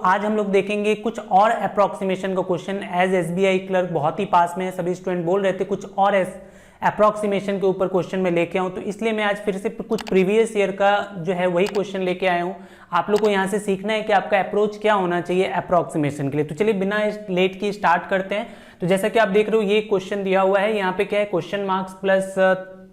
आज हम लोग देखेंगे कुछ और अप्रोक्सीमेशन का क्वेश्चन। एज एसबीआई क्लर्क बहुत ही पास में है, सभी स्टूडेंट बोल रहे थे कुछ और अप्रोक्सीमेशन के ऊपर क्वेश्चन में लेके आऊँ, तो इसलिए मैं आज फिर से कुछ प्रीवियस ईयर का जो है वही क्वेश्चन लेके आया हूँ। आप लोग को यहाँ से सीखना है कि आपका अप्रोच क्या होना चाहिए अप्रोक्सीमेशन के लिए। तो चलिए बिना लेट की स्टार्ट करते हैं। तो जैसा कि आप देख रहे हो ये क्वेश्चन दिया हुआ है, यहाँ पे क्या है, question marks plus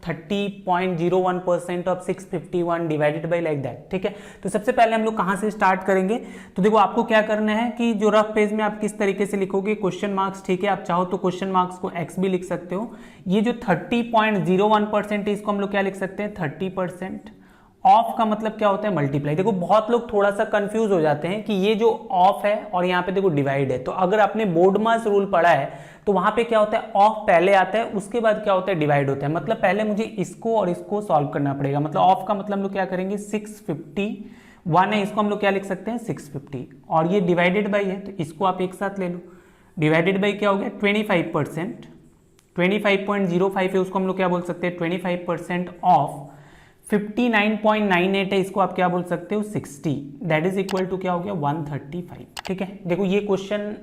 30.01% of 651 divided by like that. ठीक है, तो सबसे पहले हम लोग कहाँ से स्टार्ट करेंगे। तो देखो आपको क्या करना है कि जो रफ पेज में आप किस तरीके से लिखोगे क्वेश्चन मार्क्स, ठीक है, आप चाहो तो क्वेश्चन मार्क्स को x भी लिख सकते हो। ये जो 30.01% है इसको हम लोग क्या लिख सकते हैं, 30%। ऑफ का मतलब क्या होता है, मल्टीप्लाई। देखो बहुत लोग थोड़ा सा कंफ्यूज हो जाते हैं कि ये जो ऑफ है और यहाँ पे देखो डिवाइड है। तो अगर आपने बोर्ड मास रूल पढ़ा है तो वहां पे क्या होता है, ऑफ पहले आता है, उसके बाद क्या होता है, डिवाइड होता है। मतलब पहले मुझे इसको और इसको सॉल्व करना पड़ेगा। मतलब ऑफ का मतलब हम लोग क्या करेंगे, 651 है, इसको हम लोग क्या लिख सकते हैं, 650, और ये डिवाइडेड बाई है तो इसको आप एक साथ ले लो। डिवाइडेड बाई क्या हो गया, 25%, 25.05 है, उसको हम लोग क्या बोल सकते हैं, 25% ऑफ 59.98 है, इसको आप क्या बोल सकते हो, 60, दैट इज इक्वल टू क्या हो गया, 135। ठीक है, देखो ये क्वेश्चन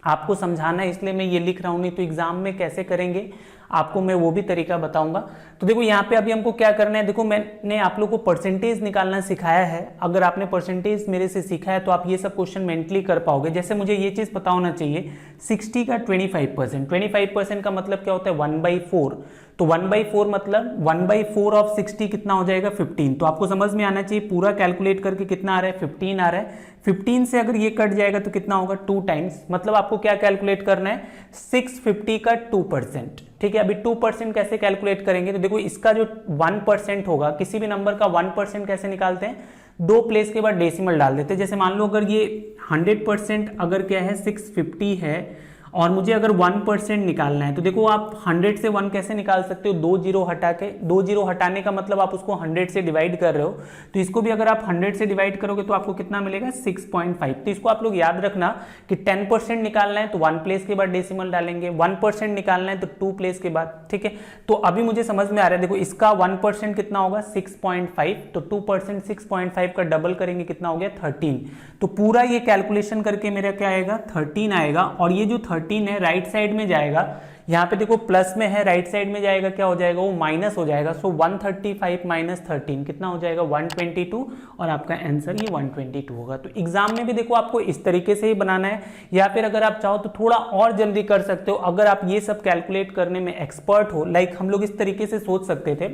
आपको समझाना है इसलिए मैं ये लिख रहा हूं, नहीं तो एग्जाम में कैसे करेंगे आपको मैं वो भी तरीका बताऊंगा। तो देखो यहाँ पे अभी हमको क्या करना है, देखो मैंने आप लोग को परसेंटेज निकालना सिखाया है। अगर आपने परसेंटेज मेरे से सीखा है तो आप ये सब क्वेश्चन मेंटली कर पाओगे। जैसे मुझे ये चीज पता होना चाहिए, 60 का 25%, 25% का मतलब क्या होता है, 1/4। तो 1/4 मतलब 1/4 ऑफ 60 कितना हो जाएगा, 15। तो आपको समझ में आना चाहिए पूरा कैलकुलेट करके कितना आ रहा है, 15 आ रहा है। 15 से अगर ये कट जाएगा तो कितना होगा, 2 टाइम्स। मतलब आपको क्या कैलकुलेट करना है, 650 का 2%। ठीक है, अभी 2% कैसे कैलकुलेट करेंगे, तो देखो इसका जो 1% होगा, किसी भी नंबर का 1% कैसे निकालते हैं, 2 प्लेस के बाद डेसिमल डाल देते हैं। जैसे मान लो अगर ये 100% अगर क्या है, 650 है और मुझे अगर 1% निकालना है, तो देखो आप 100 से 1 कैसे निकाल सकते हो, 2 जीरो हटा के। 2 जीरो हटाने का मतलब आप उसको 100 से डिवाइड कर रहे हो, तो इसको भी अगर आप 100 से डिवाइड करोगे तो आपको कितना मिलेगा, 6.5। तो इसको आप लोग याद रखना कि 10% निकालना है तो 1 प्लेस के बाद डेसिमल डालेंगे, 1% निकालना है तो 2 प्लेस के बाद। ठीक है, तो अभी मुझे समझ में आ रहा है, देखो इसका 1% कितना होगा, 6.5, तो 2% 6.5 का डबल करेंगे, कितना हो गया, 13। तो पूरा ये कैलकुलेशन करके मेरा क्या आएगा, 13 आएगा। और ये जो 13 है राइट साइड में जाएगा, यहाँ पे देखो प्लस में है, राइट साइड में जाएगा क्या हो जाएगा, वो माइनस हो जाएगा। सो 135 माइनस 13 कितना हो जाएगा, 122, और आपका आंसर ये 122 होगा। तो एग्जाम में भी देखो आपको इस तरीके से ही बनाना है, या फिर अगर आप चाहो तो थोड़ा और जल्दी कर सकते हो। अगर आप ये सब कैलकुलेट करने में एक्सपर्ट हो, लाइक हम लोग इस तरीके से सोच सकते थे,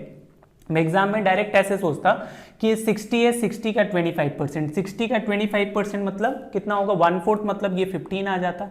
मैं एग्जाम में डायरेक्ट ऐसे सोचता कि 60 है, 60 का 25%, 60 का 25% मतलब कितना होगा, 1/4, मतलब ये 15 आ जाता।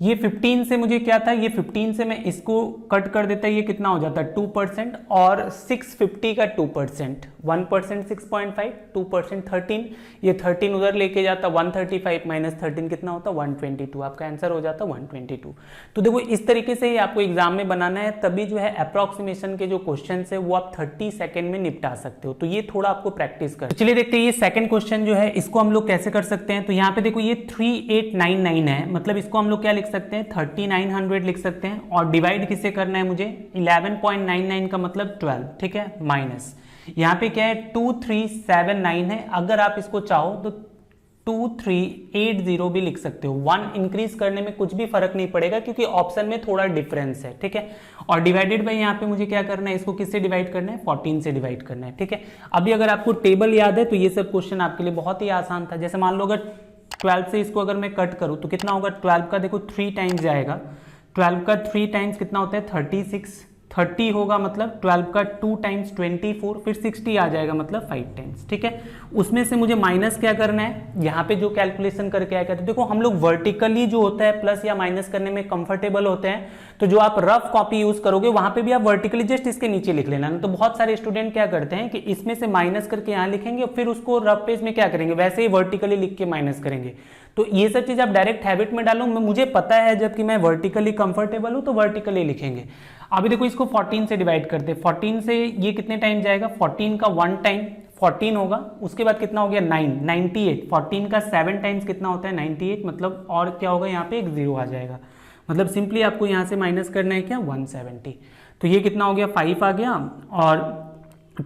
ये 15 से मुझे क्या था, ये 15 से मैं इसको कट कर देता, ये कितना हो जाता, 2%, और 650 का 2%, 1% 6.5, 2% 13, ये 13 उधर लेके जाता, 135 माइनस 13 कितना होता, 122, आपका आंसर हो जाता 122। तो देखो इस तरीके से ही आपको एग्जाम में बनाना है, तभी जो है अप्रोक्सीमेशन के जो क्वेश्चन है वो आप 30 सेकेंड में निपटा सकते हो। तो ये थोड़ा आपको प्रैक्टिस कर। चलिए देखते हैं ये सेकंड क्वेश्चन जो है इसको हम लोग कैसे कर सकते हैं। तो यहाँ पे देखो ये 3899 है, मतलब इसको हम लोग क्या लिख सकते हैं, 3900 लिख सकते हैं। और डिवाइड किससे करना है मुझे, 11.99 का मतलब 12। ठीक है, माइनस यहाँ पे क्या है, 2379 है। अगर आप इसको चाहो तो 2380 भी लिख सकते हो। 1 इंक्रीज करने में कुछ भी फर्क नहीं पड़ेगा क्योंकि ऑप्शन में थोड़ा डिफरेंस है। ठीक है, और डिवाइडेड बाई यहाँ पे मुझे क्या करना है, इसको किससे डिवाइड करना है, 14 से डिवाइड करना है। ठीक है, अभी अगर आपको टेबल याद है तो ये सब क्वेश्चन आपके लिए बहुत ही आसान था। जैसे मान लो अगर 12 से इसको अगर मैं कट करूं तो कितना होगा, 12 का देखो 3 टाइम्स जाएगा, 12 का 3 टाइम्स कितना होता है, 36, 30 होगा, मतलब 12 का 2 टाइम्स 24, फिर 60 आ जाएगा, मतलब 5 टाइम्स। ठीक है, उसमें से मुझे माइनस क्या करना है, यहाँ पे जो कैलकुलेशन करके आएगा, तो देखो हम लोग वर्टिकली जो होता है प्लस या माइनस करने में कंफर्टेबल होते हैं, तो जो आप रफ कॉपी यूज करोगे वहां पे भी आप वर्टिकली जस्ट इसके नीचे लिख लेना। तो बहुत सारे स्टूडेंट क्या करते हैं कि इसमें से माइनस करके यहाँ लिखेंगे और फिर उसको रफ पेज में क्या करेंगे, वैसे ही वर्टिकली लिख के माइनस करेंगे। तो ये सब चीज आप डायरेक्ट हैबिट में डालो, मुझे पता है जबकि मैं वर्टिकली कंफर्टेबल हूं तो वर्टिकली लिखेंगे। अभी देखो इसको 14 से डिवाइड करते हैं, 14 से ये कितने टाइम जाएगा, 14 का 1 टाइम 14 होगा, उसके बाद कितना हो गया 9, 98, 14 का 7 टाइम्स कितना होता है 98, मतलब और क्या होगा यहाँ पे एक 0 आ जाएगा, मतलब सिंपली आपको यहाँ से माइनस करना है क्या 170। तो ये कितना हो गया 5 आ गया, और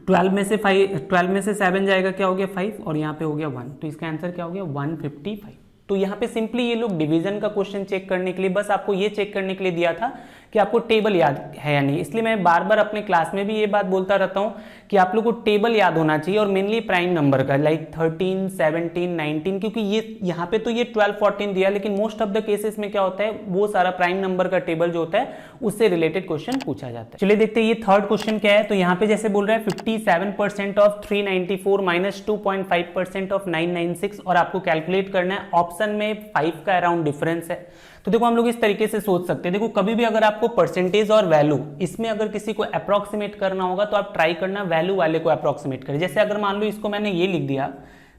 12 में से 7 जाएगा क्या हो गया 5, और यहाँ पे हो गया 1, तो इसका आंसर क्या हो गया 155। तो यहाँ पे सिंपली ये लोग डिवीजन का क्वेश्चन चेक करने के लिए, बस आपको ये चेक करने के लिए दिया था कि आपको टेबल याद है या नहीं। इसलिए मैं बार बार अपने क्लास में भी ये बात बोलता रहता हूँ कि आप लोग को टेबल याद होना चाहिए, और मेनली प्राइम नंबर का, लाइक 13, 17, 19, क्योंकि ये यहाँ पे तो ये 12, 14 दिया, लेकिन मोस्ट ऑफ द केसेस में क्या होता है, वो सारा प्राइम नंबर का टेबल जो होता है उससे रिलेटेड क्वेश्चन पूछा जाता है। चलिए देखते हैं ये थर्ड क्वेश्चन क्या है। तो यहाँ पे जैसे बोल रहा है 57% ऑफ 394 माइनस 2.5% ऑफ 996, और आपको कैलकुलेट करना है। ऑप्शन में 5 का अराउंड डिफरेंस है। तो देखो हम लोग इस तरीके से सोच सकते हैं, देखो कभी भी अगर आपको परसेंटेज और वैल्यू इसमें अगर किसी को अप्रोक्सीमेट करना होगा तो आप ट्राई करना वैल्यू वाले को अप्रोक्सीमेट करें। जैसे अगर मान लो इसको मैंने ये लिख दिया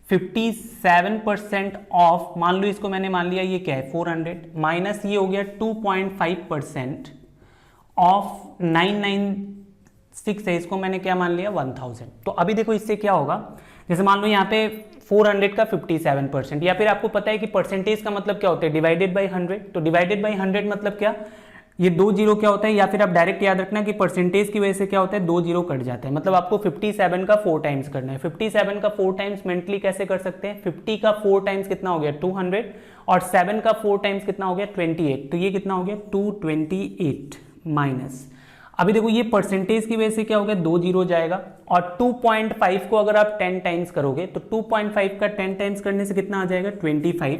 57% ऑफ, मान लो इसको मैंने मान लिया ये क्या है 400, माइनस ये हो गया 2.5% ऑफ 996 है, इसको मैंने क्या मान लिया 1000। तो अभी देखो इससे क्या होगा, जैसे मान लो यहाँ पे 400 का 57%, या फिर आपको पता है कि परसेंटेज का मतलब क्या होता है, डिवाइडेड बाई 100। तो डिवाइडेड बाई 100 मतलब क्या, ये 2 जीरो क्या होता है, या फिर आप डायरेक्ट याद रखना कि परसेंटेज की वजह से क्या होता है 2 जीरो कट जाता है, मतलब आपको 57 का 4 टाइम्स करना है। 57 का 4 टाइम्स मेंटली कैसे कर सकते हैं, 50 का 4 टाइम्स कितना हो गया 200, और 7 का 4 टाइम्स कितना हो गया 28, तो ये कितना हो गया 228 माइनस, अभी देखो ये परसेंटेज की वजह से क्या हो गया 2 जीरो जाएगा, और 2.5 को अगर आप 10 टाइम्स करोगे तो 2.5 का 10 टाइम्स करने से कितना आ जाएगा 25,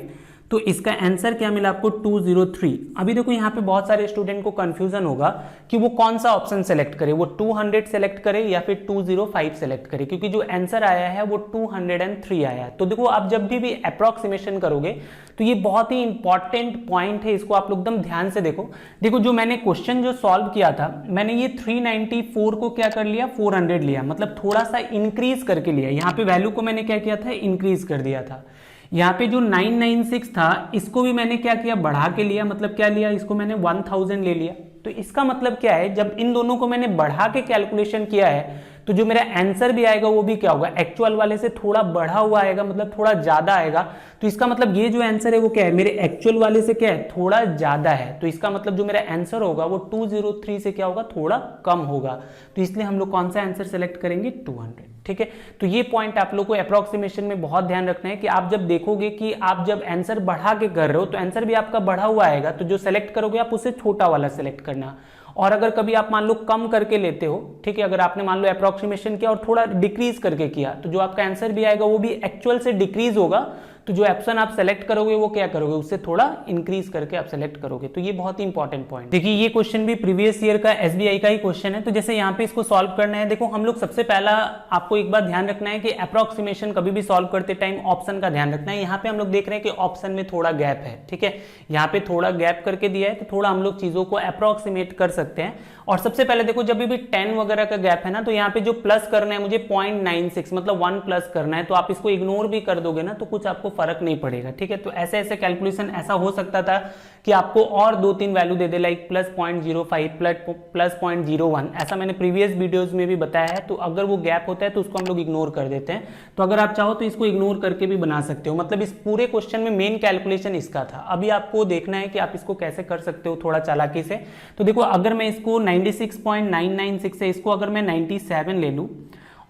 तो इसका आंसर क्या मिला आपको 203। अभी देखो यहाँ पे बहुत सारे स्टूडेंट को कंफ्यूजन होगा कि वो कौन सा ऑप्शन सेलेक्ट करे, वो 200 सेलेक्ट करे या फिर 205 सेलेक्ट करे, क्योंकि जो आंसर आया है वो 203 आया है। तो देखो आप जब भी अप्रोक्सीमेशन करोगे तो ये बहुत ही इंपॉर्टेंट पॉइंट है, इसको आप लोग एकदम ध्यान से देखो। देखो जो मैंने क्वेश्चन जो सॉल्व किया था, मैंने ये 394 को क्या कर लिया 400 लिया, मतलब थोड़ा सा इंक्रीज करके लिया। यहाँ पे वैल्यू को मैंने क्या किया था इंक्रीज कर दिया था। यहाँ पे जो 996 था इसको भी मैंने क्या किया बढ़ा के लिया, मतलब क्या लिया, इसको मैंने 1000 ले लिया। तो इसका मतलब क्या है, जब इन दोनों को मैंने बढ़ा के कैलकुलेशन किया है तो जो मेरा आंसर भी आएगा वो भी क्या होगा एक्चुअल वाले से थोड़ा बढ़ा हुआ आएगा, मतलब थोड़ा ज्यादा आएगा। तो इसका मतलब ये जो आंसर है वो क्या है मेरे एक्चुअल वाले से क्या है थोड़ा ज्यादा है। तो इसका मतलब जो मेरा आंसर होगा वो 203 से क्या होगा थोड़ा कम होगा। तो इसलिए हम लोग कौन सा आंसर सेलेक्ट करेंगे 200। ठीक है, तो ये पॉइंट आप लोग को अप्रोक्सीमेशन में बहुत ध्यान रखना है कि आप जब देखोगे कि आप जब आंसर बढ़ा के कर रहे हो तो आंसर भी आपका बढ़ा हुआ आएगा, तो जो सेलेक्ट करोगे आप उससे छोटा वाला सेलेक्ट करना। और अगर कभी आप मान लो कम करके लेते हो, ठीक है, अगर आपने मान लो अप्रोक्सीमेशन किया और थोड़ा डिक्रीज करके किया तो जो आपका आंसर भी आएगा वो भी एक्चुअल से डिक्रीज होगा। तो जो ऑप्शन आप सेलेक्ट करोगे वो क्या करोगे उससे थोड़ा इंक्रीज करके आप सेलेक्ट करोगे। तो ये बहुत ही इंपॉर्टेंट पॉइंट। देखिए ये क्वेश्चन भी प्रीवियस ईयर का एसबीआई का ही क्वेश्चन है। तो जैसे यहाँ पे इसको सॉल्व करना है, देखो हम लोग सबसे पहला आपको एक बात ध्यान रखना है कि अप्रोक्सीमेशन कभी भी सॉल्व करते टाइम ऑप्शन का ध्यान रखना है। यहाँ पे हम लोग देख रहे हैं कि ऑप्शन में थोड़ा गैप है, ठीक है, यहाँ पे थोड़ा गैप करके दिया है, तो थोड़ा हम लोग चीजों को अप्रोक्सीमेट कर सकते हैं। और सबसे पहले देखो जब भी 10 वगैरह का गैप है ना, तो यहाँ पे जो प्लस करना है मुझे 0.96 मतलब 1 प्लस करना है, तो आप इसको इग्नोर भी कर दोगे ना तो कुछ आपको फर्क नहीं पड़ेगा। ठीक है, तो ऐसे ऐसे कैलकुलेशन ऐसा हो सकता था कि आपको और 2-3 वैल्यू दे दे, लाइक प्लस 0.05 प्लस 0.01, ऐसा मैंने प्रीवियस वीडियोस में भी बताया है। तो अगर वो गैप होता है तो उसको हम लोग इग्नोर कर देते हैं। तो अगर आप चाहो तो इसको इग्नोर करके भी बना सकते हो, मतलब इस पूरे क्वेश्चन में मेन कैलकुलेशन इसका था। अभी आपको देखना है कि आप इसको कैसे कर सकते हो थोड़ा चालाकी से। तो देखो अगर मैं इसको 96.996 है, इसको अगर मैं 97 ले लूं,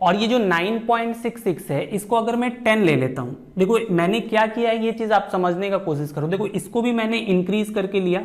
और ये जो 9.66 है इसको अगर मैं 10 ले लेता हूं, देखो मैंने क्या किया है ये चीज आप समझने का कोशिश करो। देखो इसको भी मैंने इंक्रीज करके लिया,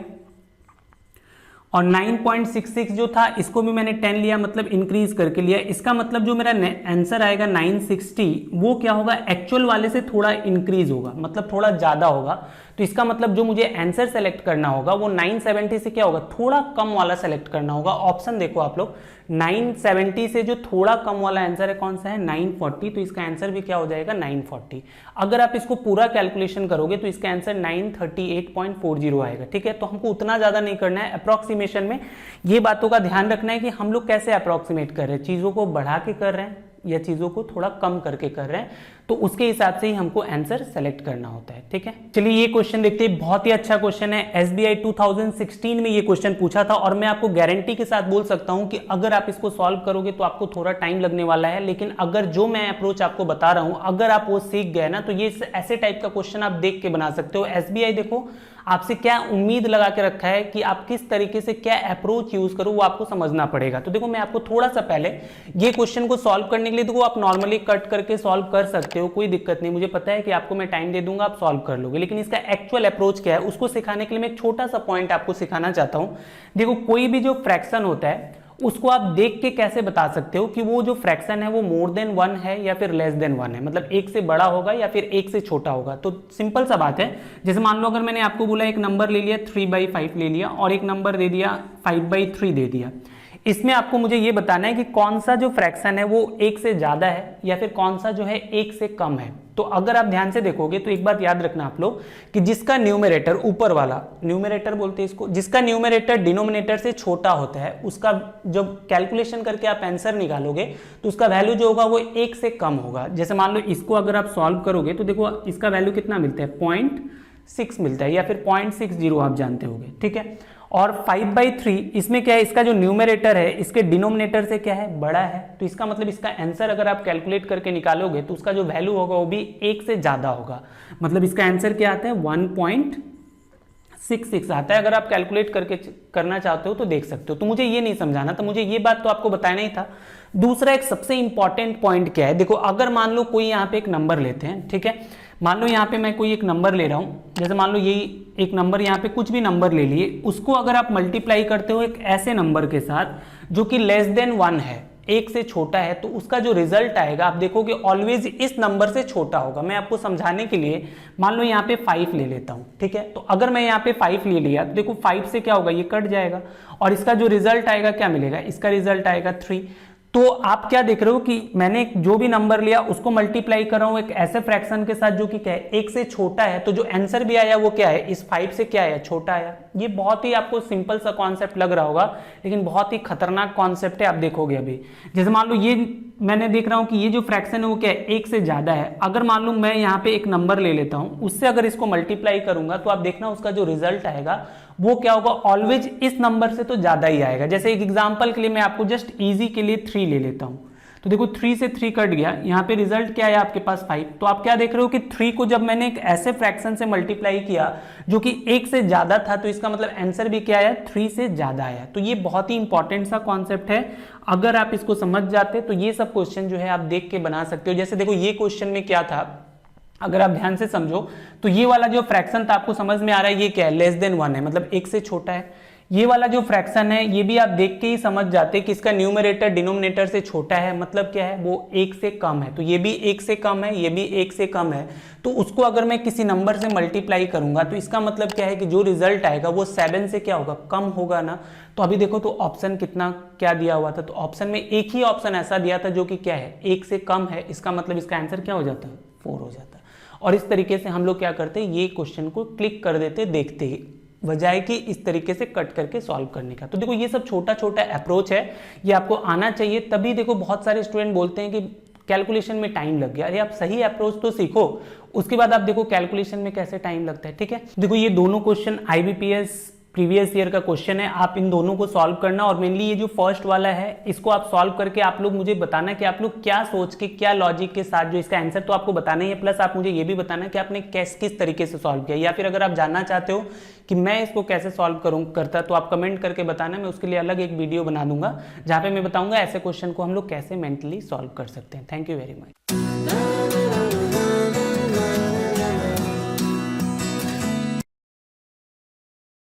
और 9.66 जो था इसको भी मैंने 10 लिया, मतलब इंक्रीज करके लिया। इसका मतलब जो मेरा आंसर आएगा 960 वो क्या होगा एक्चुअल वाले से थोड़ा इंक्रीज होगा, मतलब थोड़ा ज्यादा होगा। तो इसका मतलब जो मुझे आंसर सेलेक्ट करना होगा वो 970 से क्या होगा थोड़ा कम वाला सेलेक्ट करना होगा। ऑप्शन देखो आप लोग, 970 से जो थोड़ा कम वाला आंसर है कौन सा है 940, तो इसका आंसर भी क्या हो जाएगा 940। अगर आप इसको पूरा कैलकुलेशन करोगे तो इसका आंसर 938.40 आएगा। ठीक है, तो हमको उतना ज्यादा नहीं करना है अप्रोक्सीमेशन में। ये बातों का ध्यान रखना है कि हम लोग कैसे अप्रोक्सीमेट कर रहे हैं, चीजों को बढ़ा के कर रहे हैं या चीजों को थोड़ा कम करके कर रहे हैं, तो उसके हिसाब से ही हमको आंसर सेलेक्ट करना होता है। ठीक है, चलिए ये क्वेश्चन देखते हैं, बहुत ही अच्छा क्वेश्चन है। एसबीआई 2016 में ये क्वेश्चन पूछा था, और मैं आपको गारंटी के साथ बोल सकता हूं कि अगर आप इसको सॉल्व करोगे तो आपको थोड़ा टाइम लगने वाला है, लेकिन अगर जो मैं अप्रोच आपको बता रहा हूं अगर आप वो सीख गए ना तो ये ऐसे टाइप का क्वेश्चन आप देख के बना सकते हो। एसबीआई देखो आपसे क्या उम्मीद लगा के रखा है कि आप किस तरीके से क्या अप्रोच यूज करो, वो आपको समझना पड़ेगा। तो देखो मैं आपको थोड़ा सा पहले ये क्वेश्चन को सॉल्व करने के लिए देखो आप नॉर्मली कट करके सॉल्व कर सकते हो, कोई दिक्कत नहीं, मुझे पता है कि आपको मैं टाइम दे दूंगा, आप सॉल्व कर लोगे, लेकिन इसका एक्चुअल अप्रोच क्या है उसको सिखाने के लिए मैं एक छोटा सा पॉइंट आपको सिखाना चाहता हूं। देखो कोई भी जो फ्रैक्शन होता है उसको आप देख के कैसे बता सकते हो कि वो जो फ्रैक्शन है वो मोर देन 1 है या फिर लेस देन 1 है, मतलब एक से बड़ा होगा या फिर एक से छोटा होगा। तो सिंपल सा बात है, जैसे मान लो अगर मैंने आपको बोला एक नंबर ले लिया 3/5 ले लिया और एक नंबर दे दिया 5/3 दे दिया, इसमें आपको मुझे ये बताना है कि कौन सा जो फ्रैक्शन है वो एक से ज्यादा है या फिर कौन सा जो है एक से कम है। तो अगर आप ध्यान से देखोगे तो एक बात याद रखना आप लोग कि जिसका न्यूमरेटर, ऊपर वाला न्यूमरेटर बोलते हैं इसको, जिसका न्यूमरेटर डिनोमिनेटर से छोटा होता है उसका जब कैलकुलेशन करके आप आंसर निकालोगे तो उसका वैल्यू जो होगा वो एक से कम होगा। जैसे मान लो इसको अगर आप सॉल्व करोगे तो देखो इसका वैल्यू कितना मिलता है 0.6 मिलता है या फिर 0.60 आप जानते होगे, ठीक है। और 5/3 इसमें क्या है, इसका जो न्यूमरेटर है इसके डिनोमिनेटर से क्या है बड़ा है, तो इसका मतलब इसका आंसर अगर आप कैलकुलेट करके निकालोगे तो उसका जो वैल्यू होगा वो भी एक से ज्यादा होगा, मतलब इसका आंसर क्या आता है 1.66 आता है। अगर आप कैलकुलेट करके करना चाहते हो तो देख सकते हो। तो मुझे ये नहीं समझाना था, मुझे ये बात तो आपको बताना ही था। दूसरा एक सबसे इंपॉर्टेंट पॉइंट क्या है, देखो अगर मान लो कोई यहाँ पे एक नंबर लेते हैं, ठीक है, मान लो यहाँ पे मैं कोई एक नंबर ले रहा हूँ, जैसे मान लो यही एक नंबर, यहाँ पे कुछ भी नंबर ले लिए, उसको अगर आप मल्टीप्लाई करते हो एक ऐसे नंबर के साथ जो कि लेस देन 1 है, एक से छोटा है, तो उसका जो रिजल्ट आएगा आप देखोगे ऑलवेज इस नंबर से छोटा होगा। मैं आपको समझाने के लिए मान लो यहाँ पे 5 ले लेता हूँ, ठीक है, तो अगर मैं यहाँ पे 5 ले लिया तो देखो 5 से क्या होगा, ये कट जाएगा और इसका जो रिजल्ट आएगा क्या मिलेगा, इसका रिजल्ट आएगा 3। तो आप क्या देख रहे हो कि मैंने जो भी नंबर लिया उसको मल्टीप्लाई कर रहा हूं एक ऐसे फ्रैक्शन के साथ जो कि क्या है एक से छोटा है, तो जो आंसर भी आया वो क्या है, इस 5 से क्या आया, छोटा आया। ये बहुत ही आपको सिंपल सा कॉन्सेप्ट लग रहा होगा लेकिन बहुत ही खतरनाक कॉन्सेप्ट है, आप देखोगे अभी। जैसे मान लो ये मैंने देख रहा हूं कि ये जो फ्रैक्शन है वो क्या है एक से ज्यादा है, अगर मान लो मैं यहाँ पे एक नंबर ले लेता हूं, उससे अगर इसको मल्टीप्लाई करूंगा तो आप देखना उसका जो रिजल्ट आएगा वो क्या होगा, ऑलवेज इस नंबर से तो ज्यादा ही आएगा। जैसे एक एग्जांपल के लिए मैं आपको जस्ट इजी के लिए 3 ले लेता हूं, तो देखो 3 से 3 कट गया, यहाँ पे रिजल्ट क्या है आपके पास 5। तो आप क्या देख रहे हो कि 3 को जब मैंने एक ऐसे फ्रैक्शन से मल्टीप्लाई किया जो कि एक से ज्यादा था, तो इसका मतलब आंसर भी क्या आया, 3 से ज्यादा आया। तो ये बहुत ही इंपॉर्टेंट सा कॉन्सेप्ट है, अगर आप इसको समझ जाते तो ये सब क्वेश्चन जो है आप देख के बना सकते हो। जैसे देखो ये क्वेश्चन में क्या था, अगर आप ध्यान से समझो तो ये वाला जो फ्रैक्शन था आपको समझ में आ रहा है, ये क्या है, लेस देन 1 है, मतलब एक से छोटा है। ये वाला जो फ्रैक्शन है ये भी आप देख के ही समझ जाते कि इसका न्यूमरेटर डिनोमिनेटर से छोटा है, मतलब क्या है, वो एक से कम है। तो ये भी एक से कम है, ये भी एक से कम है, तो उसको अगर मैं किसी नंबर से मल्टीप्लाई करूंगा तो इसका मतलब क्या है कि जो रिजल्ट आएगा वो 7 से क्या होगा, कम होगा ना। तो अभी देखो तो ऑप्शन कितना क्या दिया हुआ था, तो ऑप्शन में एक ही ऑप्शन ऐसा दिया था जो कि क्या है, एक से कम है, इसका मतलब इसका आंसर क्या हो जाता है, 4 हो जाता है। और इस तरीके से हम लोग क्या करते हैं, ये क्वेश्चन को क्लिक कर देते देखते ही, बजाय कि इस तरीके से कट करके सॉल्व करने का। तो देखो ये सब छोटा छोटा अप्रोच है, ये आपको आना चाहिए, तभी देखो बहुत सारे स्टूडेंट बोलते हैं कि कैलकुलेशन में टाइम लग गया। अरे आप सही अप्रोच तो सीखो, उसके बाद आप देखो कैलकुलेशन में कैसे टाइम लगता है, ठीक है। देखो ये दोनों क्वेश्चन IBPS प्रीवियस ईयर का क्वेश्चन है, आप इन दोनों को सॉल्व करना, और मेनली ये जो फर्स्ट वाला है इसको आप सॉल्व करके आप लोग मुझे बताना कि आप लोग क्या सोच के, क्या लॉजिक के साथ, जो इसका आंसर तो आपको बताना ही है, प्लस आप मुझे ये भी बताना कि आपने किस तरीके से सॉल्व किया, या फिर अगर आप जानना चाहते हो कि मैं इसको कैसे सॉल्व करता तो आप कमेंट करके बताना, मैं उसके लिए अलग एक वीडियो बना दूंगा जहाँ पे मैं बताऊंगा ऐसे क्वेश्चन को हम लोग कैसे मेंटली सॉल्व कर सकते हैं। Thank you very much.